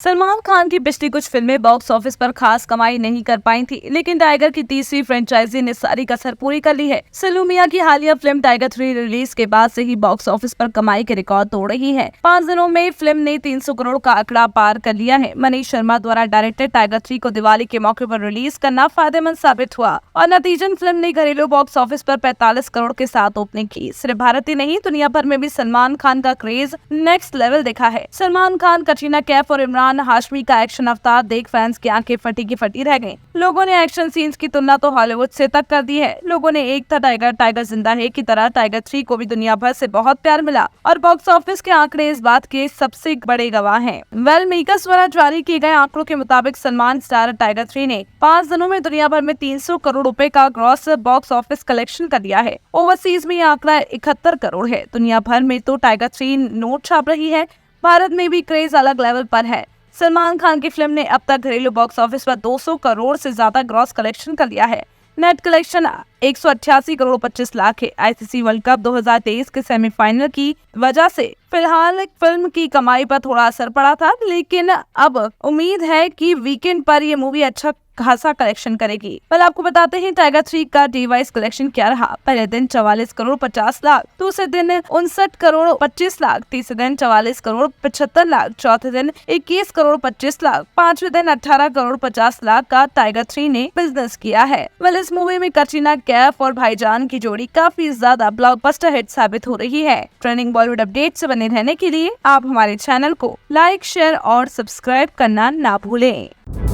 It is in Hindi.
सलमान खान की पिछली कुछ फिल्में बॉक्स ऑफिस पर खास कमाई नहीं कर पाई थी, लेकिन टाइगर की तीसरी फ्रेंचाइजी ने सारी कसर पूरी कर ली है। सल्लू मियां की हालिया फिल्म टाइगर 3 रिलीज के बाद से ही बॉक्स ऑफिस पर कमाई के रिकॉर्ड तोड़ रही है। 5 दिनों में फिल्म ने 300 करोड़ का आंकड़ा पार कर लिया है। मनीष शर्मा द्वारा डायरेक्टेड टाइगर 3 को दिवाली के मौके पर रिलीज करना फायदेमंद साबित हुआ और नतीजन फिल्म ने घरेलू बॉक्स ऑफिस पर 45 करोड़ के साथ ओपनिंग की। सिर्फ भारत ही नहीं, दुनिया भर में भी सलमान खान का क्रेज नेक्स्ट लेवल दिखा है। सलमान खान, कटरीना कैफ और इमरान हाशमी का एक्शन अवतार देख फैंस की आंखें फटी की फटी रह गईं। लोगों ने एक्शन सीन्स की तुलना तो हॉलीवुड से तक कर दी है। लोगों ने एक था टाइगर टाइगर जिंदा है की तरह टाइगर 3 को भी दुनिया भर से बहुत प्यार मिला और बॉक्स ऑफिस के आंकड़े इस बात के सबसे बड़े गवाह हैं। वेल मेकर्स द्वारा जारी किए गए आंकड़ों के मुताबिक सलमान स्टार टाइगर 3 ने 5 दिनों में दुनिया भर में 300 करोड़ रुपए का ग्रॉस बॉक्स ऑफिस कलेक्शन कर दिया है। ओवरसीज में यह आंकड़ा 71 करोड़ है। दुनिया भर में तो टाइगर 3 नोट छाप रही है। भारत में भी क्रेज अलग लेवल पर है। सलमान खान की फिल्म ने अब तक घरेलू बॉक्स ऑफिस पर 200 करोड़ से ज्यादा ग्रॉस कलेक्शन कर लिया है। नेट कलेक्शन 188 करोड़ 25 लाख है। आईसीसी वर्ल्ड कप 2023 के सेमीफाइनल की वजह से फिलहाल फिल्म की कमाई पर थोड़ा असर पड़ा था, लेकिन अब उम्मीद है कि वीकेंड पर ये मूवी अच्छा खासा कलेक्शन करेगी। पर आपको बताते हैं टाइगर 3 का डिवाइस कलेक्शन क्या रहा। पहले दिन 44 करोड़ 50 लाख, दूसरे दिन 59 करोड़ 25 लाख, तीसरे दिन 44 करोड़ 75 लाख, चौथे दिन 21 करोड़ 25 लाख, पांचवें दिन 18 करोड़ 50 लाख का टाइगर 3 ने बिजनेस किया है। वेल इस मूवी में कटरीना कैफ और भाईजान की जोड़ी काफी ज्यादा ब्लॉकबस्टर हिट साबित हो रही है। ट्रेंडिंग बॉलीवुड अपडेट से बने रहने के लिए आप हमारे चैनल को लाइक, शेयर और सब्सक्राइब करना ना भूलें।